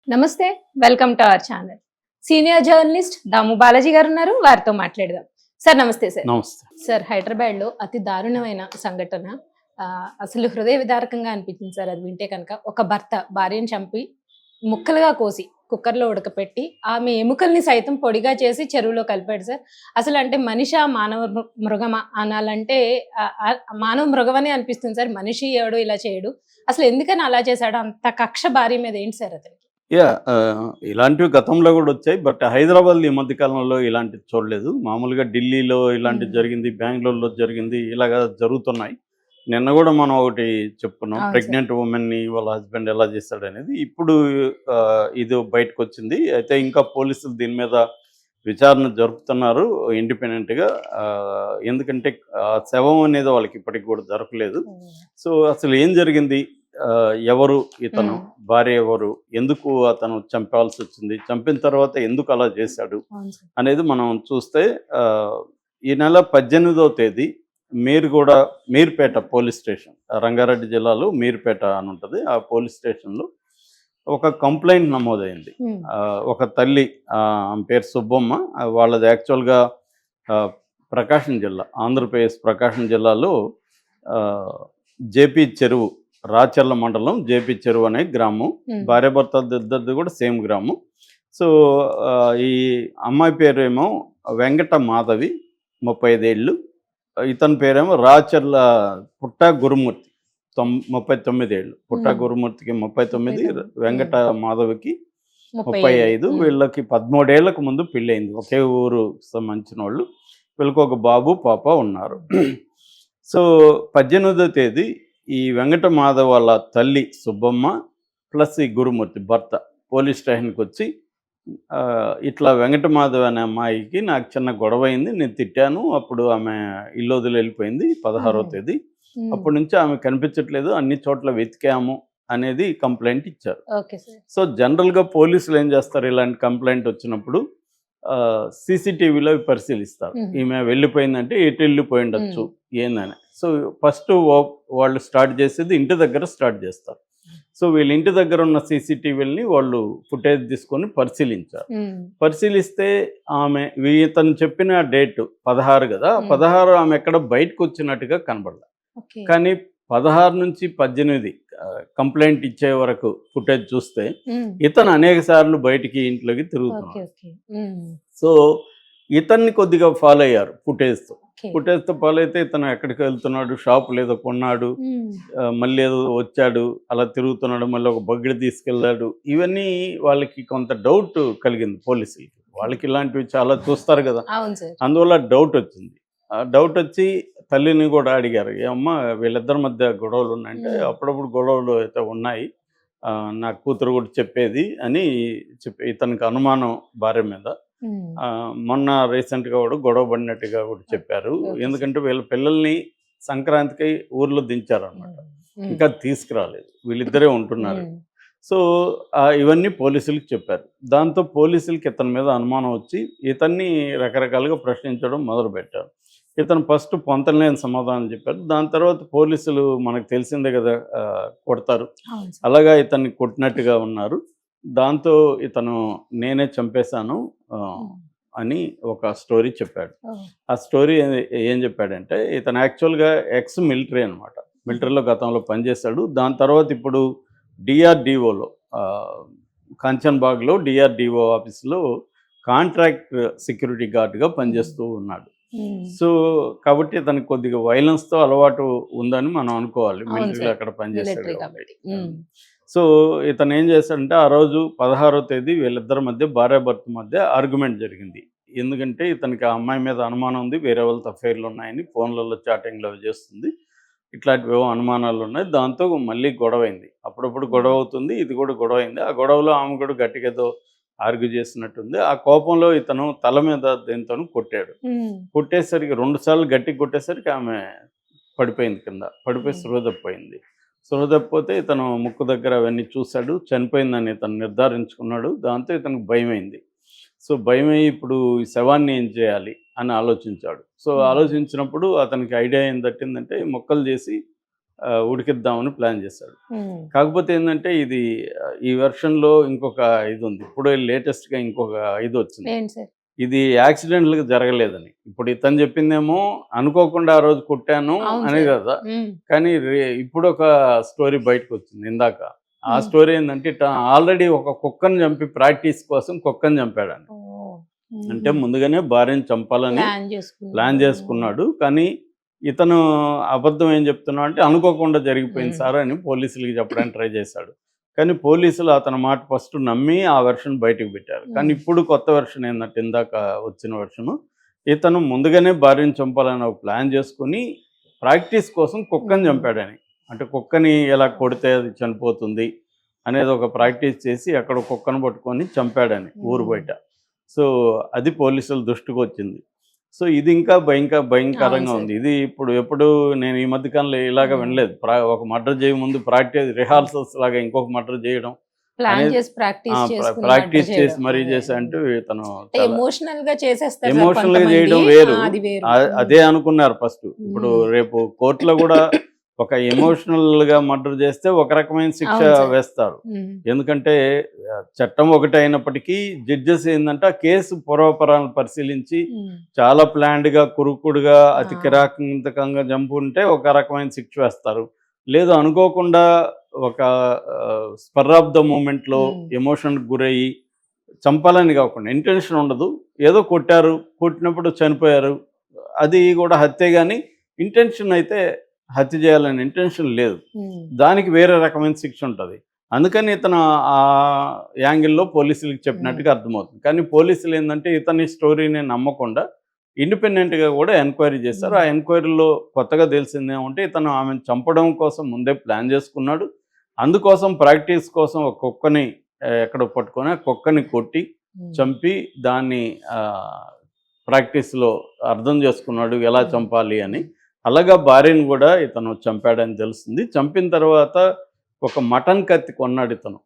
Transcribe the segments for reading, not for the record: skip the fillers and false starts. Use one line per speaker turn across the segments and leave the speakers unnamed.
నమస్తే. Welcome to our channel. Senior journalist Damu Balaji garu ఉన్నారు. వారితో మాట్లాడదాం. సార్ నమస్తే సార్.
నమస్తే.
సార్ హైదరాబాద్‌లో అతి దారుణమైన సంఘటన అసలు హృదయ విదారకంగా అనిపించింది సార్ అది వింటే కనుక. ఒక భర్త భార్యను చంపి ముక్కలుగా కోసి కుక్కర్‌లో ఉడకపెట్టి ఆమె ఎముకల్ని సైతం పొడిగా చేసి చెరువులో కలిపాడు సార్. అసలు అంటే మనిషా మానవ మృగమా అనాలంటే మానవ మృగమనే అనిపిస్తుంది సార్. మనిషి ఎవడు ఇలా చేయడు. అసలు ఎందుకని అలా చేశాడు? అంత కక్ష భార్య మీద ఏంటి సార్ అతనికి?
ఇలాంటివి గతంలో కూడా వచ్చాయి. బట్ హైదరాబాద్‌లో ఈ మధ్య కాలంలో ఇలాంటిది చూడలేదు. మామూలుగా ఢిల్లీలో ఇలాంటిది జరిగింది, బెంగుళూరులో జరిగింది, ఇలాగా జరుగుతున్నాయి. నిన్న కూడా మనం ఒకటి చెప్పుకున్నాం.
అవును సార్.
ప్రెగ్నెంట్ వుమెన్‌ని వాళ్ళ హస్బెండ్ ఎలా చేశాడనేది. ఇప్పుడు ఇది బయటకొచ్చింది. అయితే ఇంకా పోలీసులు దీని మీద విచారణ జరుపుతున్నారు ఇండిపెండెంట్‌గా. ఎందుకంటే శవం అనేది వాళ్ళకి ఇప్పటికి కూడా దొరకలేదు. సో అసలు ఏం జరిగింది? ఎవరు ఇతను? భార్య ఎవరు? ఎందుకు అతను చంపాల్సి వచ్చింది? చంపిన తర్వాత ఎందుకు అలా చేశాడు
అవును సార్.
అనేది మనం చూస్తే ఈ నెల 18వ తేదీ మీర్పేట పోలీస్ స్టేషన్, రంగారెడ్డి జిల్లాలో మీర్పేట అని ఉంటుంది. ఆ పోలీస్ స్టేషన్లో ఒక కంప్లైంట్ నమోదైంది. ఒక తల్లి, ఆమె పేరు సుబ్బమ్మ. వాళ్ళది యాక్చువల్గా ప్రకాశం జిల్లా, ఆంధ్రప్రదేశ్ ప్రకాశం జిల్లాలో జేపీ చెరువు, రాచర్ల మండలం జేపీ చెరువు అనే గ్రామం. భార్యాభర్తలు ఇద్దరిది కూడా సేమ్ గ్రామం. సో ఈ అమ్మాయి పేరేమో వెంకట మాధవి, 35 ఏళ్ళు. ఇతని పేరేమో రాచర్ల పుట్ట గురుమూర్తి, 39 ఏళ్ళు. పుట్ట గురుమూర్తికి 39, వెంకట మాధవికి 35. వీళ్ళకి 13 ఏళ్లకు ముందు పెళ్ళయింది. ఒకే ఊరు సంబంధించిన వాళ్ళు. వీళ్ళకి ఒక బాబు పాప ఉన్నారు. సో 18వ తేదీ ఈ వెంకట మాధవ్ వాళ్ళ తల్లి సుబ్బమ్మ ప్లస్ ఈ గురుమూర్తి భర్త పోలీస్ స్టేషన్కి వచ్చి, ఇట్లా వెంకట మాధవ్ అనే అమ్మాయికి నాకు చిన్న గొడవ అయింది, నేను తిట్టాను, అప్పుడు ఆమె ఇల్లు వదిలి వెళ్ళిపోయింది 16వ తేదీ. అప్పటి నుంచి ఆమె కనిపించట్లేదు, అన్ని చోట్ల వెతికాము అనేది కంప్లైంట్ ఇచ్చారు. సో జనరల్గా పోలీసులు ఏం చేస్తారు, ఇలాంటి కంప్లైంట్ వచ్చినప్పుడు సీసీటీవీలో పరిశీలిస్తారు. ఈమె వెళ్ళిపోయిందంటే ఎటు వెళ్ళిపోయి ఉండొచ్చు ఏందని. సో ఫస్ట్ వాళ్ళు స్టార్ట్ చేసేది ఇంటి దగ్గర స్టార్ట్ చేస్తారు. సో వీళ్ళ ఇంటి దగ్గర ఉన్న సీసీటీవీలని వాళ్ళు ఫుటేజ్ తీసుకొని పరిశీలించారు. పరిశీలిస్తే ఆమె ఇతను చెప్పిన డేట్ 16 కదా, 16 ఆమె ఎక్కడ బయటకు వచ్చినట్టుగా కనబడలే. కానీ 16 నుంచి 18 కంప్లైంట్ ఇచ్చే వరకు ఫుటేజ్ చూస్తే ఇతను అనేక సార్లు బయటికి ఇంట్లోకి తిరుగుతున్నాడు. సో ఇతన్ని కొద్దిగా ఫాలో అయ్యారు ఫుటేజ్తో ఫాలో అయితే ఇతను ఎక్కడికి వెళ్తున్నాడు, షాపు లేదో కొన్నాడు, మళ్ళీ ఏదో వచ్చాడు, అలా తిరుగుతున్నాడు, మళ్ళీ ఒక బగ్గడి తీసుకెళ్ళాడు. ఇవన్నీ వాళ్ళకి కొంత డౌట్ కలిగింది పోలీసులకి. వాళ్ళకి ఇలాంటివి చాలా చూస్తారు కదా, అందువల్ల డౌట్ వచ్చింది. డౌట్ వచ్చి తల్లిని కూడా అడిగారు, ఏమమ్మా వీళ్ళిద్దరి మధ్య గొడవలు ఉన్నాయంటే, అప్పుడప్పుడు గొడవలు అయితే ఉన్నాయి, నా కూతురు కూడా చెప్పేది అని ఇతనికి అనుమానం భార్య మీద. మొన్న రీసెంట్గా కూడా గొడవ పడినట్టుగా కూడా చెప్పారు. ఎందుకంటే వీళ్ళ పిల్లల్ని సంక్రాంతికి ఊర్లో దించారనమాట, ఇంకా తీసుకురాలేదు, వీళ్ళిద్దరే ఉంటున్నారు. సో ఇవన్నీ పోలీసులకు చెప్పారు. దాంతో పోలీసులకి ఇతని మీద అనుమానం వచ్చి ఇతన్ని రకరకాలుగా ప్రశ్నించడం మొదలుపెట్టారు. ఇతను ఫస్ట్ పొంతలేని సమాధానం చెప్పారు. దాని తర్వాత పోలీసులు మనకు తెలిసిందే కదా, కొడతారు, అలాగా ఇతన్ని కొట్టినట్టుగా ఉన్నారు. దాంతో ఇతను నేనే చంపేశాను అని ఒక స్టోరీ చెప్పాడు. ఆ స్టోరీ ఏం చెప్పాడంటే, ఇతను యాక్చువల్గా ఎక్స్ మిలిటరీ అనమాట, మిలిటరీలో గతంలో పనిచేశాడు. దాని తర్వాత ఇప్పుడు డిఆర్డిఓలో, కంచన్బాగ్లో డిఆర్డిఓ ఆఫీస్లో కాంట్రాక్ట్ సెక్యూరిటీ గార్డ్గా పనిచేస్తూ ఉన్నాడు. సో కాబట్టి ఇతనికి కొద్దిగా వైలెన్స్తో అలవాటు ఉందని మనం అనుకోవాలి, మిలిటరీలో అక్కడ పనిచేస్తాడు కాబట్టి. సో ఇతను ఏం చేశాడంటే, ఆ రోజు 16వ తేదీ వీళ్ళిద్దరి మధ్య, భార్యాభర్త మధ్య ఆర్గ్యుమెంట్ జరిగింది. ఎందుకంటే ఇతనికి ఆ అమ్మాయి మీద అనుమానం ఉంది, వేరే వాళ్ళతో అఫైర్లు ఉన్నాయని, ఫోన్లలో చాటింగ్లు అవి చేస్తుంది, ఇట్లాంటివేవో అనుమానాలు ఉన్నాయి. దాంతో మళ్ళీ గొడవైంది, అప్పుడప్పుడు గొడవ అవుతుంది, ఇది కూడా గొడవ అయింది. ఆ గొడవలో ఆమె కూడా గట్టిగా ఏదో ఆర్గ్యూ చేసినట్టుంది. ఆ కోపంలో ఇతను తల మీద దేంతో కొట్టాడు. కొట్టేసరికి 2 సార్లు గట్టిగా కొట్టేసరికి ఆమె పడిపోయింది, కింద పడిపోయి స్పృహ తప్పిపోయింది. స్పృహ తప్పిపోతే ఇతను ముక్కు దగ్గర అవన్నీ చూశాడు, చనిపోయిందని ఇతను నిర్ధారించుకున్నాడు. దాంతో ఇతనికి భయమైంది. సో భయమై ఇప్పుడు ఈ శవాన్ని ఏం చేయాలి అని ఆలోచించాడు. సో ఆలోచించినప్పుడు అతనికి ఐడియా ఏం తట్టిందంటే, మొక్కలు చేసి ఉడికిద్దామని ప్లాన్ చేశాడు. కాకపోతే ఏంటంటే ఇది ఈ వెర్షన్లో ఇంకొక ఇది ఉంది. ఇప్పుడు లేటెస్ట్గా ఇంకొక ఇది వచ్చింది.
ఏంటి సార్?
ఇది యాక్సిడెంట్లుగా జరగలేదని. ఇప్పుడు ఇతను చెప్పిందేమో అనుకోకుండా ఆ రోజు కొట్టాను
అవును
అనే
సార్.
కదా. కానీ ఇప్పుడు ఒక స్టోరీ బయటకు వచ్చింది ఇందాక. ఆ స్టోరీ ఏంటంటే ఆల్రెడీ ఒక కుక్కను చంపి ప్రాక్టీస్ కోసం కుక్కను చంపాడని. అంటే ముందుగానే భార్యను చంపాలని ప్లాన్ చేసుకున్నాడు. కానీ ఇతను అబద్ధం ఏం చెప్తున్నా అంటే అనుకోకుండా జరిగిపోయింది సార్ అని పోలీసులకి చెప్పడానికి ట్రై చేశాడు. కానీ పోలీసులు అతని మాట ఫస్ట్ నమ్మి ఆ వెర్షన్ బయటకు పెట్టారు. కానీ ఇప్పుడు కొత్త వెర్షన్ ఏంటంటే ఇందాక వచ్చిన వెర్షను ఇతను ముందుగానే భార్యను చంపాలని ఒక ప్లాన్ చేసుకుని ప్రాక్టీస్ కోసం కుక్కని చంపాడని. అంటే కుక్కని ఎలా కొడితే అది చనిపోతుంది అనేది ఒక ప్రాక్టీస్ చేసి అక్కడ కుక్కను పట్టుకొని చంపాడని ఊరు బయట. సో అది పోలీసుల దృష్టికి వచ్చింది. సో ఇది ఇంకా భయంకరంగా ఉంది. ఇది ఎప్పుడు నేను ఈ మధ్యకాలంలో ఇలాగ వినలేదు. ఒక మర్డర్ చేయ ముందు ప్రాక్టీస్ రిహార్సల్స్ లాగా ఇంకొక మర్డర్ చేయడం, ప్రాక్టీస్ చేసి మరీ చేసి అంటే తను
ఎమోషనల్ గా
చేయడం వేరు. అదే అనుకున్నారు ఫస్ట్. ఇప్పుడు రేపు కోర్టులో కూడా ఒక ఎమోషనల్ గా మర్డర్ చేస్తే ఒక రకమైన శిక్ష వేస్తారు. ఎందుకంటే చట్టం ఒకటి అయినప్పటికీ జడ్జెస్ ఏంటంటే ఆ కేసు పూర్వపరాలను పరిశీలించి చాలా ప్లాన్డ్ గా కురుకుడుగా అతి కిరాకంగా చంపుంటే ఒక రకమైన శిక్ష వేస్తారు. లేదు అనుకోకుండా ఒక స్పర్ ఆఫ్ ద మూమెంట్ లో ఎమోషన్ గురయ్యి చంపాలని కాకుండా ఇంటెన్షన్ ఉండదు, ఏదో కొట్టినప్పుడు చనిపోయారు, అది కూడా హత్య. కానీ ఇంటెన్షన్ అయితే హత్య చేయాలని ఇంటెన్షన్ లేదు, దానికి వేరే రకమైన శిక్ష ఉంటుంది. అందుకని ఇతను ఆ యాంగిల్లో పోలీసులకు చెప్పినట్టుగా అర్థమవుతుంది. కానీ పోలీసులు ఏంటంటే ఇతని స్టోరీని నమ్మకుండా ఇండిపెండెంట్గా కూడా ఎంక్వైరీ చేశారు. ఆ ఎంక్వైరీలో కొత్తగా తెలిసిందేమంటే ఇతను ఆమెను చంపడం కోసం ముందే ప్లాన్ చేసుకున్నాడు. అందుకోసం ప్రాక్టీస్ కోసం ఒక కుక్కని ఎక్కడ పట్టుకొని ఆ కుక్కని కొట్టి చంపి దాన్ని ప్రాక్టీస్లో అర్థం చేసుకున్నాడు ఎలా చంపాలి అని. అలాగా భార్యను కూడా ఇతను చంపాడని తెలుస్తుంది. చంపిన తర్వాత ఒక మటన్ కత్తి కొన్నాడు ఇతను.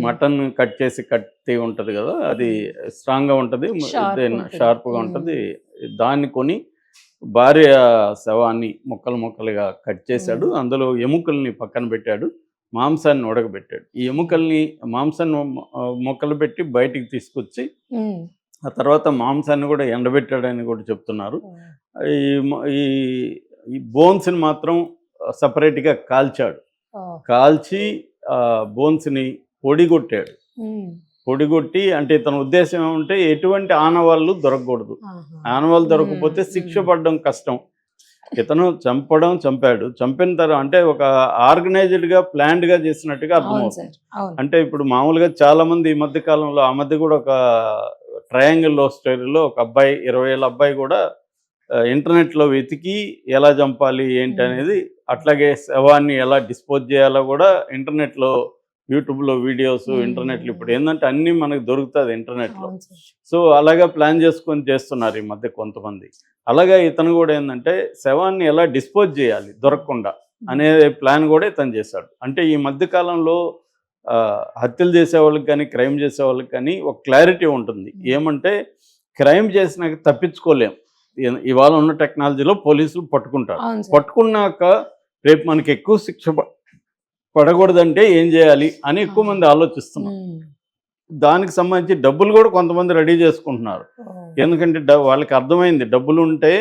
మటన్ కట్ చేసి కత్తి ఉంటుంది కదా, అది స్ట్రాంగ్గా ఉంటుంది, షార్ప్గా ఉంటుంది. దాన్ని కొని భార్య శవాన్ని ముక్కలుగా కట్ చేశాడు. అందులో ఎముకల్ని పక్కన పెట్టాడు, మాంసాన్ని ఉడకబెట్టాడు. ఈ మాంసాన్ని ముక్కలు పెట్టి బయటికి తీసుకొచ్చి ఆ తర్వాత మాంసాన్ని కూడా ఎండబెట్టాడని కూడా చెప్తున్నారు. ఈ బోన్స్ని మాత్రం సపరేట్గా కాల్చి బోన్స్ని పొడిగొట్టి అంటే తన ఉద్దేశం ఏమంటే ఎటువంటి ఆనవాళ్ళు దొరకకూడదు. ఆనవాళ్ళు దొరకకపోతే శిక్ష పడడం కష్టం. ఇతను చంపాడు. చంపిన తర్వాత అంటే ఒక ఆర్గనైజ్డ్గా ప్లాన్డ్గా చేసినట్టుగా అర్థమవుతుంది. అంటే ఇప్పుడు మామూలుగా చాలా మంది ఈ మధ్య కాలంలో, ఆ మధ్య కూడా ఒక ట్రయాంగిల్ లవ్ స్టోరీలో ఒక అబ్బాయి 20 ఏళ్ళ అబ్బాయి కూడా ఇంటర్నెట్లో వెతికి ఎలా చంపాలి ఏంటి అనేది, అట్లాగే శవాన్ని ఎలా డిస్పోజ్ చేయాలో కూడా ఇంటర్నెట్లో యూట్యూబ్లో వీడియోస్, ఇంటర్నెట్లో ఇప్పుడు ఏంటంటే అన్నీ మనకు దొరుకుతుంది ఇంటర్నెట్లో. సో అలాగా ప్లాన్ చేసుకొని చేస్తున్నారు ఈ మధ్య కొంతమంది. అలాగే ఇతను కూడా ఏంటంటే శవాన్ని ఎలా డిస్పోజ్ చేయాలి దొరకకుండా అనే ప్లాన్ కూడా ఇతను చేశాడు. అంటే ఈ మధ్య కాలంలో హత్యలు చేసేవాళ్ళకి కానీ క్రైమ్ చేసేవాళ్ళకి కానీ ఒక క్లారిటీ ఉంటుంది. ఏమంటే క్రైమ్ చేసినాక తప్పించుకోలేం. ఇవాళ ఉన్న టెక్నాలజీలో పోలీసులు పట్టుకున్నాక రేపు మనకి ఎక్కువ శిక్ష పడకూడదంటే ఏం చేయాలి అని ఎక్కువ మంది ఆలోచిస్తున్నారు. దానికి సంబంధించి డబ్బులు కూడా కొంతమంది రెడీ చేసుకుంటున్నారు. ఎందుకంటే వాళ్ళకి అర్థమైంది డబ్బులు ఉంటే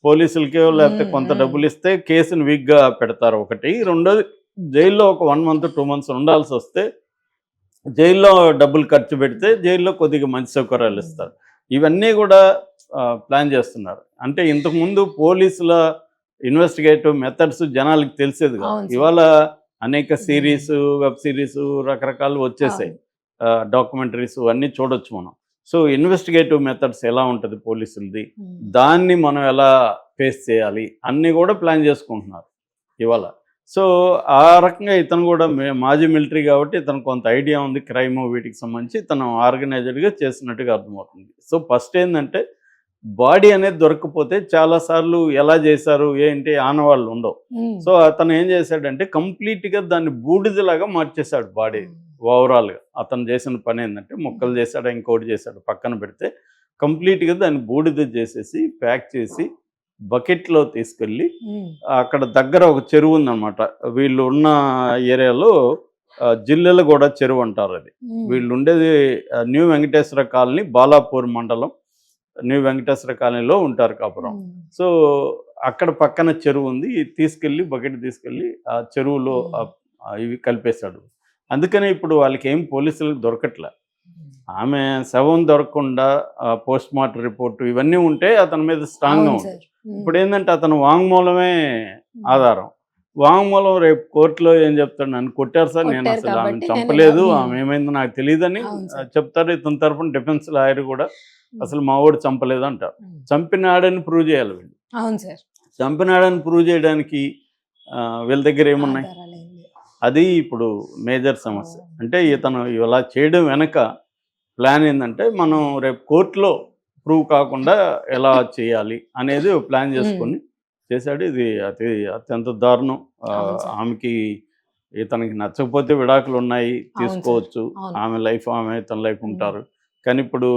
పోలీసులకే లేకపోతే కొంత డబ్బులు ఇస్తే కేసును వీక్గా పెడతారు. ఒకటి. రెండోది జైల్లో ఒక 1 month 2 months ఉండాల్సి వస్తే జైల్లో డబ్బులు ఖర్చు పెడితే జైల్లో కొద్దిగా మంచి సౌకర్యాలు ఇస్తారు. ఇవన్నీ కూడా ప్లాన్ చేస్తున్నారు. అంటే ఇంతకుముందు పోలీసుల ఇన్వెస్టిగేటివ్ మెథడ్స్ జనాలకు తెలిసేది కాదు. ఇవాళ అనేక సిరీస్, వెబ్ సిరీస్ రకరకాలు వచ్చేసాయి, డాక్యుమెంటరీస్ అన్నీ చూడొచ్చు మనం. సో ఇన్వెస్టిగేటివ్ మెథడ్స్ ఎలా ఉంటుంది పోలీసులది, దాన్ని మనం ఎలా ఫేస్ చేయాలి అన్నీ కూడా ప్లాన్ చేసుకుంటున్నారు ఇవాళ. సో ఆ రకంగా ఇతను కూడా మాజీ మిలిటరీ కాబట్టి ఇతను కొంత ఐడియా ఉంది క్రైమ్ వీటికి సంబంధించి. ఇతను ఆర్గనైజ్డ్గా చేసినట్టుగా అర్థమవుతుంది. సో ఫస్ట్ ఏంటంటే బాడీ అనేది దొరకకపోతే చాలాసార్లు ఎలా చేశారు ఏంటి ఆనవాళ్ళు ఉండవు. సో అతను ఏం చేశాడంటే కంప్లీట్గా దాన్ని బూడిదలాగా మార్చేశాడు బాడీ. ఓవరాల్గా అతను చేసిన పని ఏంటంటే ముక్కలు చేశాడు, ఇంకోటి చేశాడు, పక్కన పెడితే కంప్లీట్గా దాన్ని బూడిద చేసేసి ప్యాక్ చేసి బకెట్లో తీసుకెళ్ళి అక్కడ దగ్గర ఒక చెరువు ఉందన్నమాట. వీళ్ళు ఉన్న ఏరియాలో జిల్లెలగూడ చెరువు అంటారు అది. వీళ్ళు ఉండేది న్యూ వెంకటేశ్వర కాలనీ, బాలాపూర్ మండలం న్యూ వెంకటేశ్వర కాలనీలో ఉంటారు కాపురం. సో అక్కడ పక్కన చెరువు ఉంది. తీసుకెళ్ళి బకెట్ తీసుకెళ్ళి ఆ చెరువులో ఇవి కలిపేశాడు. అందుకనే ఇప్పుడు వాళ్ళకి ఏం పోలీసులకు దొరకట్లే. ఆమె శవం దొరకకుండా పోస్ట్ మార్టం రిపోర్టు ఇవన్నీ ఉంటే అతని మీద స్ట్రాంగ్గా ఉంటుంది. ఇప్పుడు ఏంటంటే అతను వాంగ్మూలమే ఆధారం. వాంగ్మూలం రేపు కోర్టులో ఏం చెప్తాడు, నన్ను కొట్టారు సార్, నేను అసలు ఆమె చంపలేదు, ఆమె ఏమైందో నాకు తెలియదని చెప్తారు. ఇతని తరఫున డిఫెన్స్ లాయర్ కూడా అసలు మా వాడు చంపలేదు అంటారు. చంపినాడని ప్రూవ్ చేయాలి వీళ్ళు. చంపినాడని ప్రూవ్ చేయడానికి వీళ్ళ దగ్గర ఏమున్నాయి? అది ఇప్పుడు మేజర్ సమస్య. అంటే ఇతను ఇలా చేయడం వెనక ప్లాన్ ఏంటంటే మనం రేపు కోర్టులో ప్రూవ్ కాకుండా ఎలా చేయాలి అనేది ప్లాన్ చేసుకొని చేశాడు. ఇది అత్యంత దారుణం. ఆమెకి ఇతనికి నచ్చకపోతే విడాకులు ఉన్నాయి, తీసుకోవచ్చు. ఆమె లైఫ్ ఆమె, ఇతని లైఫ్ ఉంటారు. కానీ ఇప్పుడు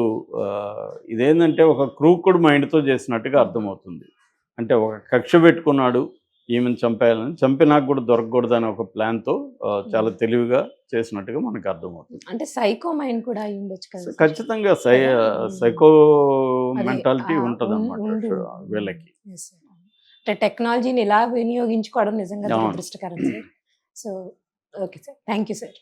ఇదేంటంటే ఒక క్రూకుడ్ మైండ్తో చేసినట్టుగా అర్థమవుతుంది. అంటే ఒక కక్ష పెట్టుకున్నాడు ఈమెను చంపేయాలని, చంపి నాకు కూడా దొరకకూడదు అనే ఒక ప్లాన్తో చాలా తెలివిగా చేసినట్టుగా మనకు అర్థమవుతుంది.
అంటే సైకో మైండ్ కూడా అయి ఉండొచ్చు కదా.
ఖచ్చితంగా సైకో మెంటాలిటీ ఉంటుంది అన్నమాట వీళ్ళకి.
అంటే టెక్నాలజీని ఇలా వినియోగించుకోవడం నిజంగా దురదృష్టకరం sir. So okay sir, thank you sir.